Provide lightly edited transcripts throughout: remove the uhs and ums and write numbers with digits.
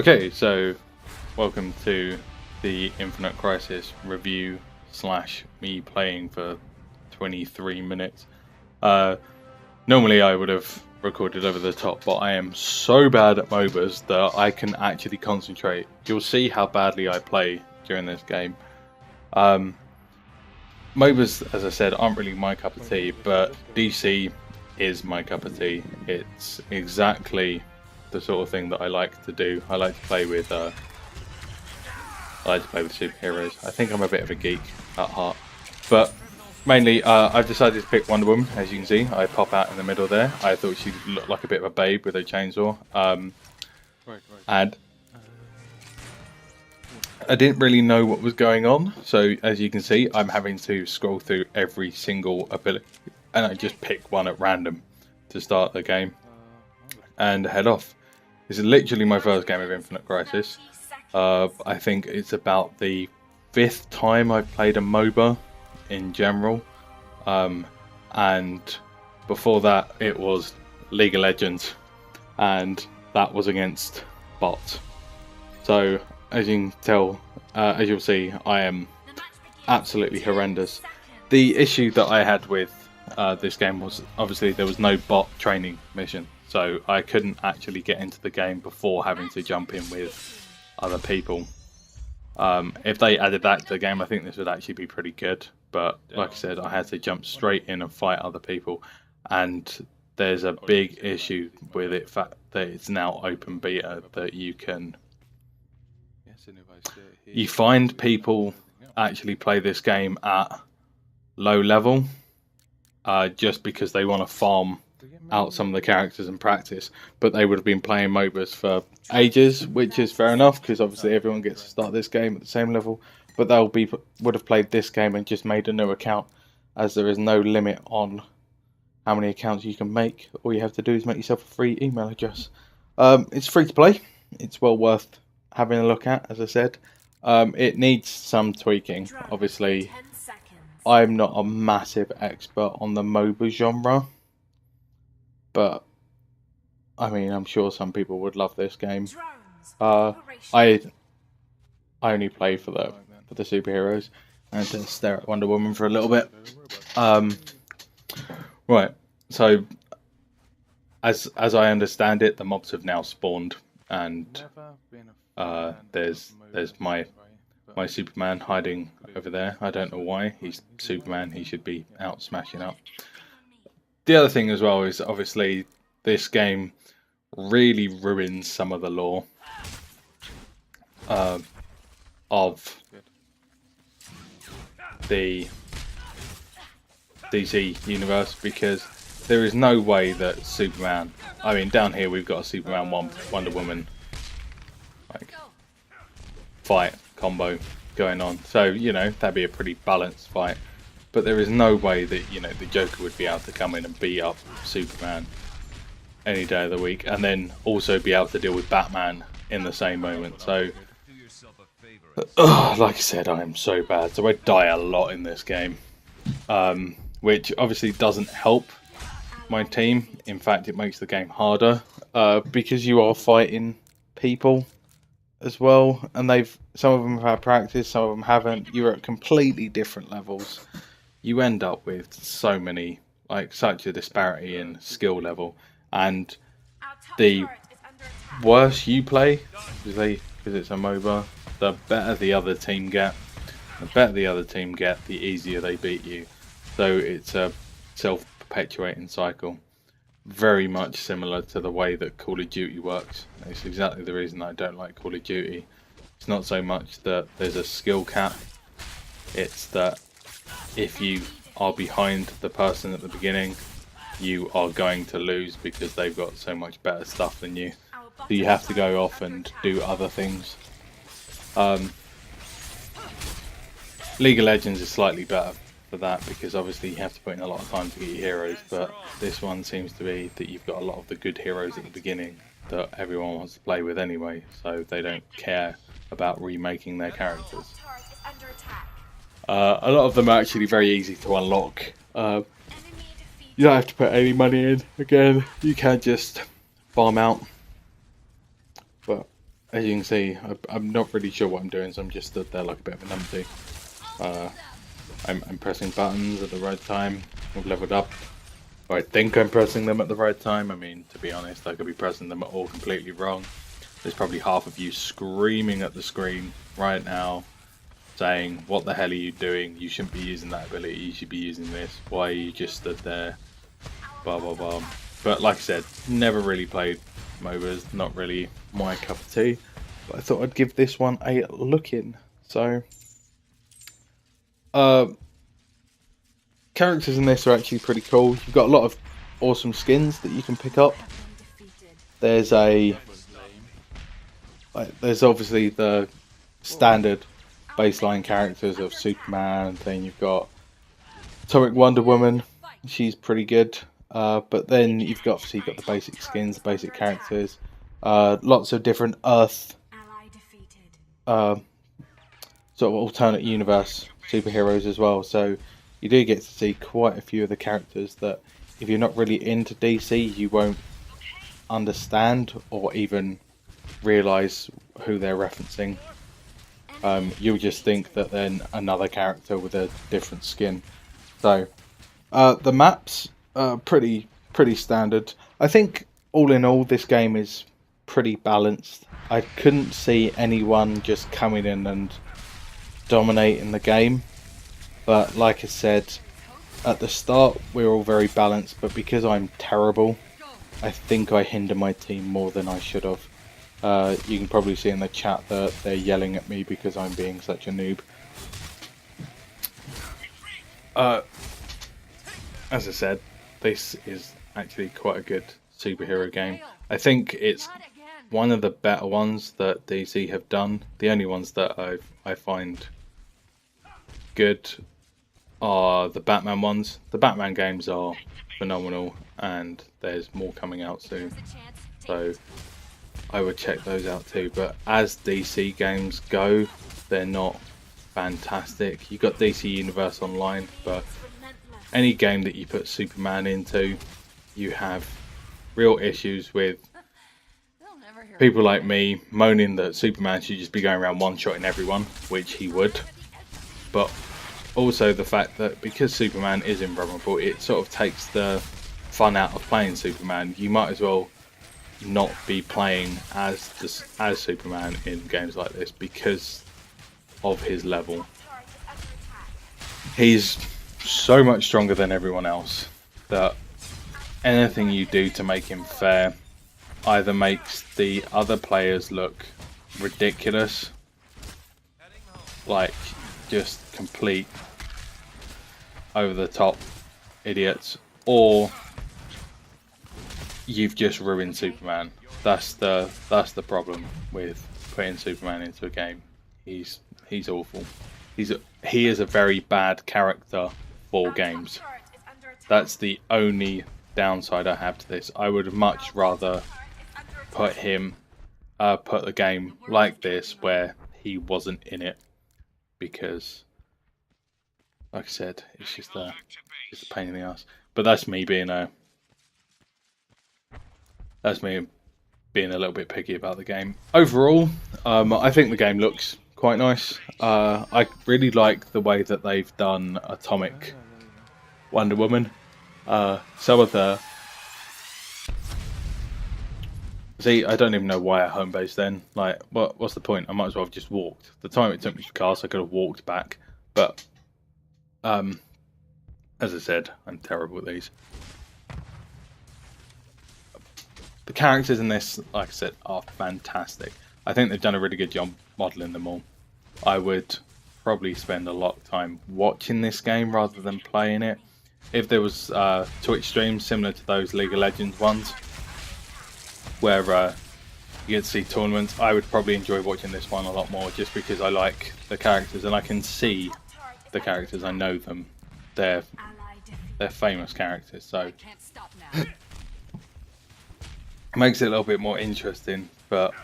Okay, so welcome to the Infinite Crisis review slash me playing for 23 minutes. Normally I would have recorded over the top, but I am so bad at MOBAs that I can actually concentrate. You'll see how badly I play during this game. MOBAs, as I said, aren't really my cup of tea, but DC is my cup of tea. It's exactly the sort of thing that I like to do. I like to play with superheroes. I think I'm a bit of a geek at heart, but mainly I've decided to pick Wonder Woman. As you can see, I pop out in the middle there. I thought she looked like a bit of a babe with a chainsaw, and I didn't really know what was going on. So as you can see, I'm having to scroll through every single ability, and I just pick one at random to start the game and head off. This is literally my first game of Infinite Crisis. I think it's about the 5th time I've played a MOBA in general. And before that it was League of Legends, and that was against bots. So as you can tell, as you'll see, I am absolutely horrendous. The issue that I had with this game was obviously there was no bot training mission. So I couldn't actually get into the game before having to jump in with other people. If they added that to the game, I think this would actually be pretty good. But like I said, I had to jump straight in and fight other people. And there's a big issue with it, fact that it's now open beta, that you find people actually play this game at low level just because they want to farm out some of the characters and practice, but they would have been playing MOBAs for ages, which is fair enough because obviously everyone gets to start this game at the same level, but would have played this game and just made a new account, as there is no limit on how many accounts you can make. All you have to do is make yourself a free email address. It's free to play. It's well worth having a look at, as I said. It needs some tweaking. Obviously, I'm not a massive expert on the MOBA genre, but I mean, I'm sure some people would love this game. I only play for the superheroes and to stare at Wonder Woman for a little bit. Right, so as I understand it, the mobs have now spawned, and there's my Superman hiding over there. I don't know why. He's Superman. He should be out smashing up. The other thing as well is obviously this game really ruins some of the lore of the DC universe, because there is no way that Superman, I mean, down here we've got a Superman Wonder Woman like fight combo going on, so you know that'd be a pretty balanced fight. But there is no way that, you know, the Joker would be able to come in and beat up Superman any day of the week, and then also be able to deal with Batman in the same moment. So, like I said, I am so bad. So I die a lot in this game, which obviously doesn't help my team. In fact, it makes the game harder because you are fighting people as well, and some of them have had practice, some of them haven't. You're at completely different levels. You end up with such a disparity in skill level, and the worse you play, because it's a MOBA, the better the other team get. The better the other team get, the easier they beat you. So it's a self-perpetuating cycle, very much similar to the way that Call of Duty works. It's exactly the reason I don't like Call of Duty. It's not so much that there's a skill cap, it's that if you are behind the person at the beginning, you are going to lose because they've got so much better stuff than you. So you have to go off and do other things. League of Legends is slightly better for that, because obviously you have to put in a lot of time to get your heroes, but this one seems to be that you've got a lot of the good heroes at the beginning that everyone wants to play with anyway, so they don't care about remaking their characters. A lot of them are actually very easy to unlock. You don't have to put any money in. Again, you can just farm out. But as you can see, I'm not really sure what I'm doing, so I'm just stood there like a bit of a numpty. I'm pressing buttons at the right time. I've leveled up. Or I think I'm pressing them at the right time. I mean, to be honest, I could be pressing them all completely wrong. There's probably half of you screaming at the screen right now, saying, what the hell are you doing? You shouldn't be using that ability, you should be using this. Why are you just stood there? Blah blah blah. But like I said, never really played MOBAs, not really my cup of tea. But I thought I'd give this one a look in. So characters in this are actually pretty cool. You've got a lot of awesome skins that you can pick up. There's obviously the standard baseline characters of Superman, and then you've got Atomic Wonder Woman. She's pretty good. But then you've got the basic skins, the basic characters. Lots of different Earth sort of alternate universe superheroes as well. So you do get to see quite a few of the characters that if you're not really into DC, you won't understand or even realise who they're referencing. You'll just think that they're another character with a different skin. So the maps are pretty standard. I think all in all this game is pretty balanced. I couldn't see anyone just coming in and dominating the game. But like I said, at the start we're all very balanced, but because I'm terrible, I think I hinder my team more than I should have. You can probably see in the chat that they're yelling at me because I'm being such a noob. As I said, this is actually quite a good superhero game. I think it's one of the better ones that DC have done. The only ones that I find good are the Batman ones. The Batman games are phenomenal, and there's more coming out soon. So I would check those out too. But as DC games go, they're not fantastic. You've got DC Universe Online, but any game that you put Superman into, you have real issues with people like me moaning that Superman should just be going around one-shotting everyone, which he would. But also the fact that because Superman is invulnerable, it sort of takes the fun out of playing Superman. You might as well not be playing as Superman in games like this because of his level. He's so much stronger than everyone else that anything you do to make him fair either makes the other players look ridiculous, like just complete over the top idiots, or you've just ruined Superman. That's the problem with putting Superman into a game. He's awful. He is a very bad character for games. That's the only downside I have to this. I would much rather put the game like this where he wasn't in it, because like I said, it's just a pain in the ass. But that's me being a little bit picky about the game. Overall, I think the game looks quite nice. I really like the way that they've done Atomic Wonder Woman. Some of the... See, I don't even know why I home base then. Like, what's the point? I might as well have just walked. The time it took me to cast, I could have walked back. But, as I said, I'm terrible at these. The characters in this, like I said, are fantastic. I think they've done a really good job modelling them all. I would probably spend a lot of time watching this game rather than playing it. If there was Twitch streams similar to those League of Legends ones, where you get to see tournaments, I would probably enjoy watching this one a lot more, just because I like the characters and I can see the characters. I know them. They're famous characters, so it makes it a little bit more interesting. But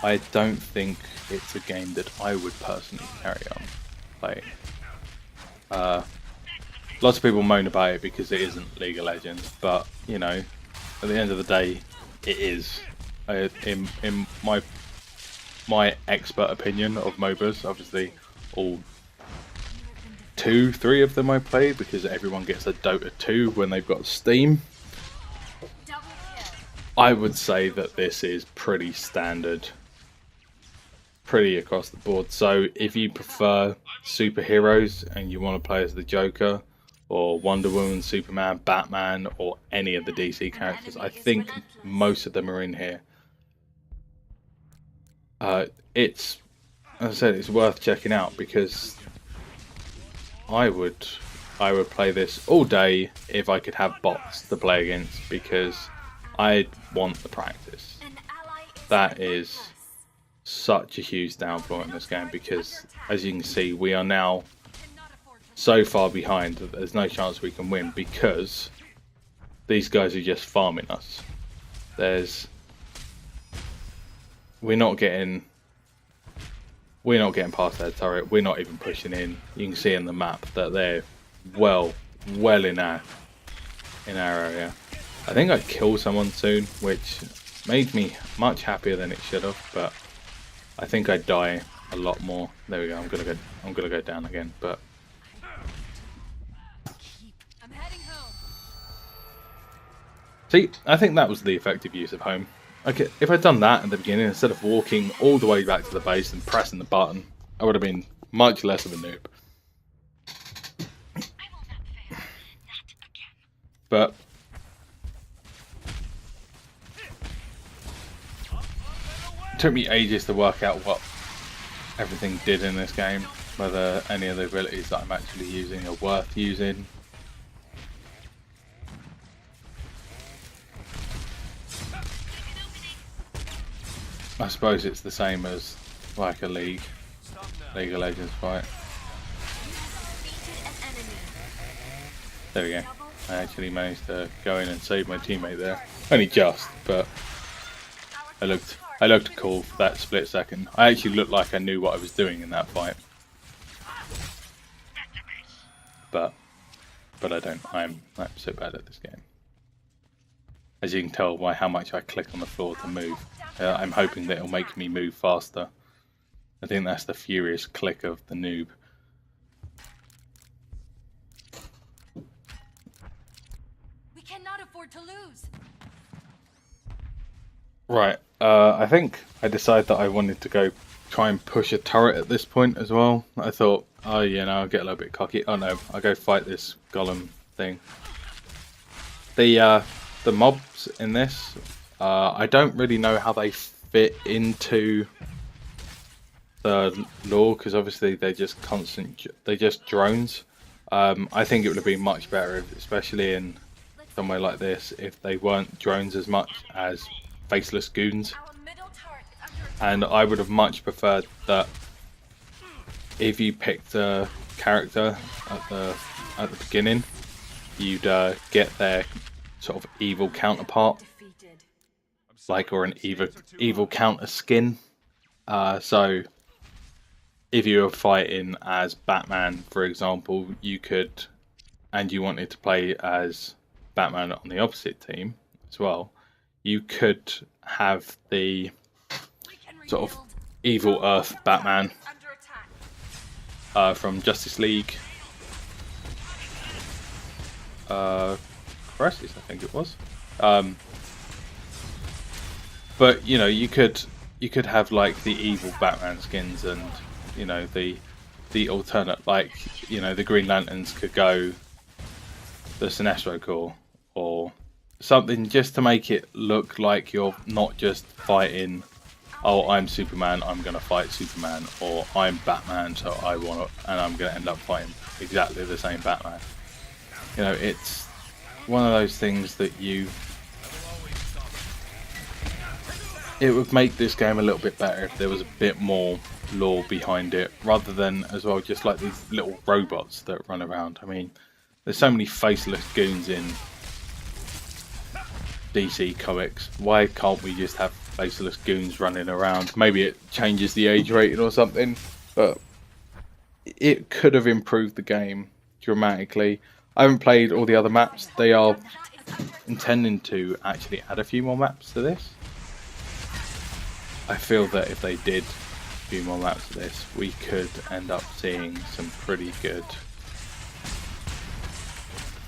I don't think it's a game that I would personally carry on playing. Lots of people moan about it because it isn't League of Legends, but you know, at the end of the day, it is. in my expert opinion of MOBAs. Obviously, all 3 of them I played because everyone gets a Dota 2 when they've got Steam. I would say that this is pretty standard, pretty across the board. So if you prefer superheroes and you want to play as the Joker or Wonder Woman, Superman, Batman, or any of the DC characters, I think most of them are in here. It's, as I said, it's worth checking out because I would play this all day if I could have bots to play against, because I want the practice. That is such a huge downfall in this game, because as you can see, we are now so far behind that there's no chance we can win because these guys are just farming us. We're not getting past their turret. We're not even pushing in. You can see in the map that they're well in our area. I think I killed someone soon, which made me much happier than it should have, but I think I die a lot more. There we go. I'm gonna go down again, but see, I think that was the effective use of home. Okay, if I'd done that at the beginning instead of walking all the way back to the base and pressing the button, I would have been much less of a noob. But it took me ages to work out what everything did in this game, whether any of the abilities that I'm actually using are worth using. I suppose it's the same as like a League of Legends fight. There we go. I actually managed to go in and save my teammate there. Only just, but I looked cool for that split second. I actually looked like I knew what I was doing in that fight. But I don't. I'm so bad at this game. As you can tell by how much I click on the floor to move. I'm hoping that it'll make me move faster. I think that's the furious click of the noob. We cannot afford to lose. Right, I think I decided that I wanted to go try and push a turret at this point as well. I thought, oh yeah, no, I'll get a little bit cocky. Oh no, I'll go fight this golem thing. The mobs in this, I don't really know how they fit into the lore, because obviously they're just drones. I think it would have been much better, especially in somewhere like this, if they weren't drones as much as faceless goons. And I would have much preferred that if you picked a character at the beginning, you'd get their sort of evil counterpart, or an evil counter skin. So if you were fighting as Batman, for example, you could, and you wanted to play as Batman on the opposite team as well, you could have the sort of evil Earth Batman from Justice League. Crisis, I think it was. But you know, you could have like the evil Batman skins, and you know, the alternate, like, you know, the Green Lanterns could go the Sinestro Corps or something, just to make it look like you're not just fighting, oh, I'm Superman, I'm gonna fight Superman, or I'm Batman, so I'm gonna end up fighting exactly the same Batman. You know, it's one of those things that it would make this game a little bit better if there was a bit more lore behind it, rather than as well just like these little robots that run around. I mean, there's so many faceless goons in DC comics. Why can't we just have faceless goons running around? Maybe it changes the age rating or something, but it could have improved the game dramatically. I haven't played all the other maps. They are intending to actually add a few more maps to this. I feel that if they did a few more maps of this, we could end up seeing some pretty good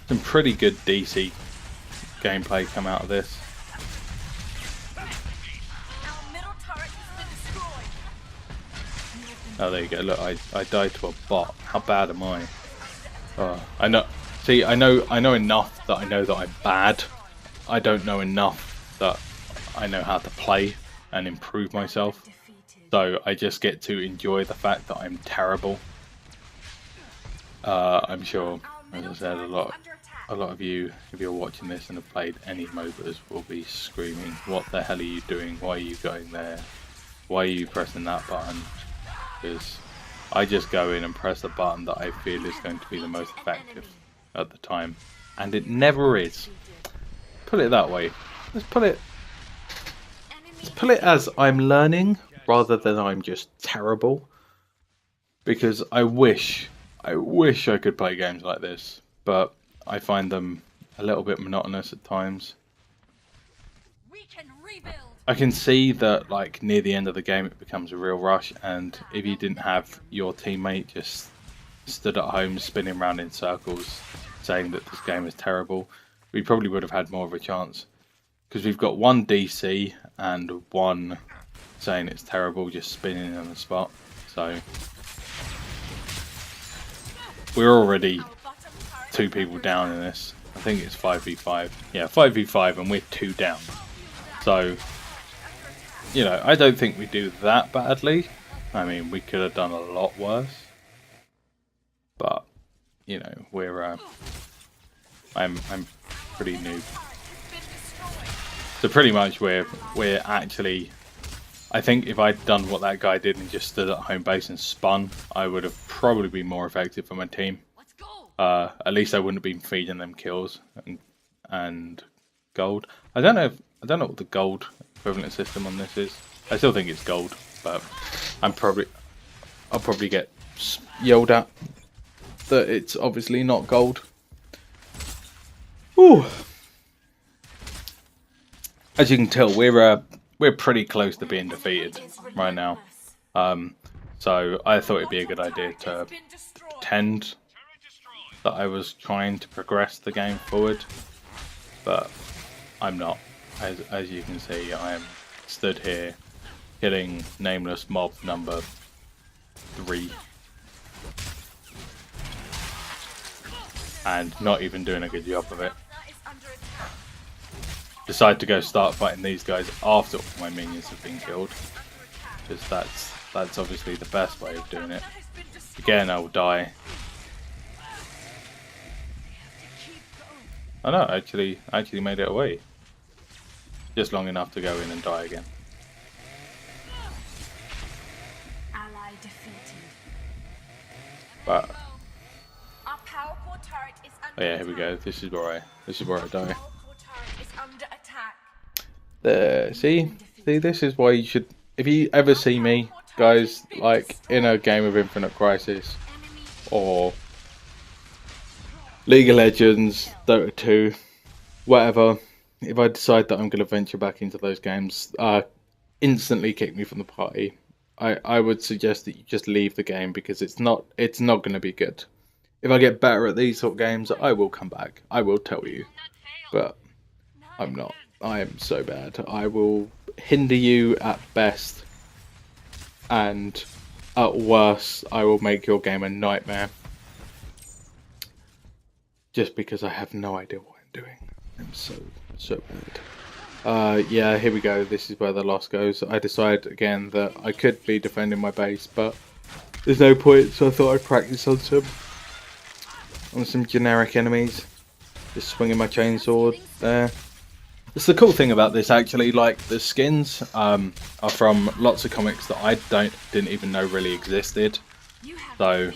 DC gameplay come out of this. Oh, there you go. Look, I died to a bot. How bad am I? Oh, I know. See, I know enough that I know that I'm bad. I don't know enough that I know how to play and improve myself. So I just get to enjoy the fact that I'm terrible. I'm sure, as I said, a lot of you, if you're watching this and have played any MOBAs, will be screaming, "What the hell are you doing? Why are you going there? Why are you pressing that button?" Because I just go in and press the button that I feel is going to be the most effective at the time, and it never is. Put it that way. Let's put it as I'm learning rather than I'm just terrible. Because I wish I could play games like this, but I find them a little bit monotonous at times. I can see that, like, near the end of the game it becomes a real rush, and if you didn't have your teammate just stood at home spinning around in circles saying that this game is terrible, we probably would have had more of a chance. Because we've got one DC and one saying it's terrible, just spinning on the spot. So we're already 2 people down in this. I think it's 5v5. Yeah, 5v5 and we're 2 down. So, you know, I don't think we do that badly. I mean, we could have done a lot worse. But, you know, we're I'm pretty new. So pretty much we're actually, I think if I'd done what that guy did and just stood at home base and spun, I would have probably been more effective for my team. At least I wouldn't have been feeding them kills and gold. I don't know what the gold equivalent system on this is. I still think it's gold, but I'll probably get yelled at that it's obviously not gold. Ooh. As you can tell, we're pretty close to being defeated right now. So I thought it'd be a good idea to pretend that I was trying to progress the game forward, but I'm not. As you can see, I am stood here killing nameless mob number 3 and not even doing a good job of it. Decide to go start fighting these guys after all my minions have been killed, because that's obviously the best way of doing it. Again, I will die. Oh no, I actually made it away. Just long enough to go in and die again. But oh yeah, here we go. This is where I die. There, see, this is why you should. If you ever see me, guys, like in a game of Infinite Crisis or League of Legends, Dota 2, whatever, if I decide that I'm going to venture back into those games, instantly kick me from the party. I would suggest that you just leave the game, because it's not going to be good. If I get better at these sort of games, I will come back. I will tell you, but I'm not. I am so bad. I will hinder you at best, and at worst, I will make your game a nightmare. Just because I have no idea what I'm doing. I'm so bad. Yeah, here we go. This is where the loss goes. I decide again that I could be defending my base, but there's no point, so I thought I'd practice on some generic enemies. Just swinging my chainsaw there. It's the cool thing about this, actually. Like, the skins are from lots of comics that I didn't even know really existed. So,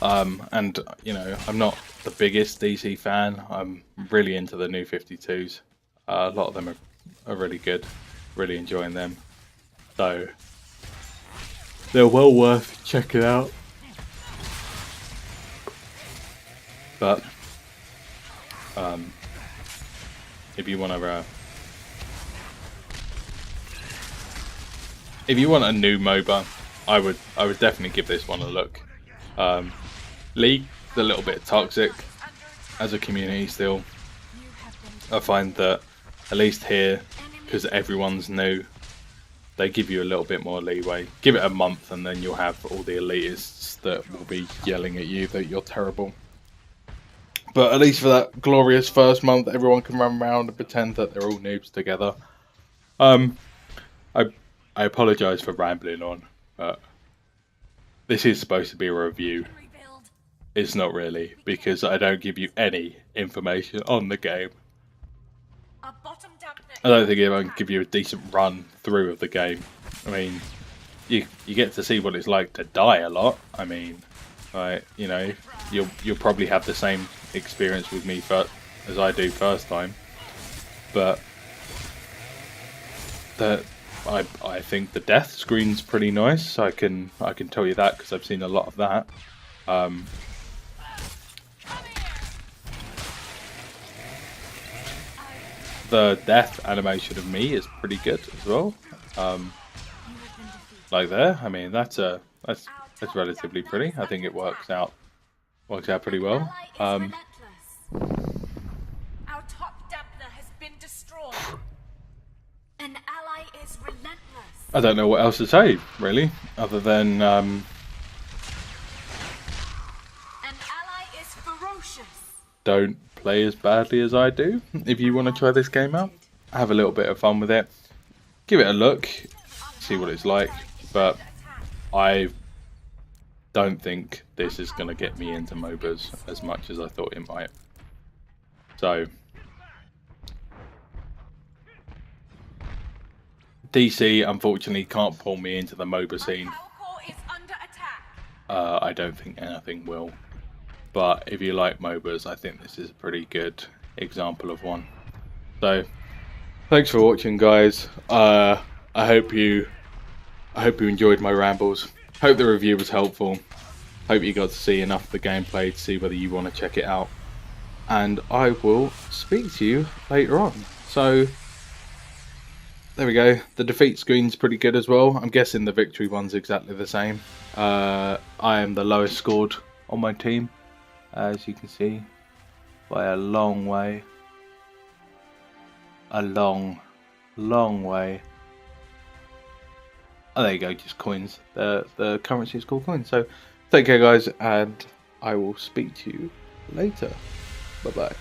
and you know, I'm not the biggest DC fan. I'm really into the new 52s. A lot of them are really good. Really enjoying them. So they're well worth checking out. But if you want to if you want a new MOBA, I would definitely give this one a look. League's a little bit toxic as a community still. I find that at least here, because everyone's new, they give you a little bit more leeway. Give it a month and then you'll have all the elitists that will be yelling at you that you're terrible. But at least for that glorious first month, everyone can run around and pretend that they're all noobs together. I apologise for rambling on, but this is supposed to be a review. It's not really, because I don't give you any information on the game. I don't think I can give you a decent run through of the game. I mean, you get to see what it's like to die a lot. I mean, you know, you'll probably have the same experience with me as I do first time, but I think the death screen's pretty nice. I can tell you that because I've seen a lot of that. The death animation of me is pretty good as well. Like there, I mean that's relatively pretty. I think it works out pretty well. Our top dampener has been destroyed. An ally is relentless. I don't know what else to say really, other than An ally is ferocious. don't play as badly as I do. If you want to try this game out, have a little bit of fun with it. Give it a look, see what it's like. But I don't think this is going to get me into MOBAs as much as I thought it might. So DC unfortunately can't pull me into the MOBA scene. I don't think anything will. But if you like MOBAs, I think this is a pretty good example of one. So thanks for watching, guys. I hope you enjoyed my rambles. Hope the review was helpful. Hope you got to see enough of the gameplay to see whether you want to check it out. And I will speak to you later on. So there we go. The defeat screen's pretty good as well. I'm guessing the victory one's exactly the same. I am the lowest scored on my team, as you can see, by a long way. A long way. Oh, there you go, just coins. The currency is called coins. So take care, guys, and I will speak to you later. Bye bye.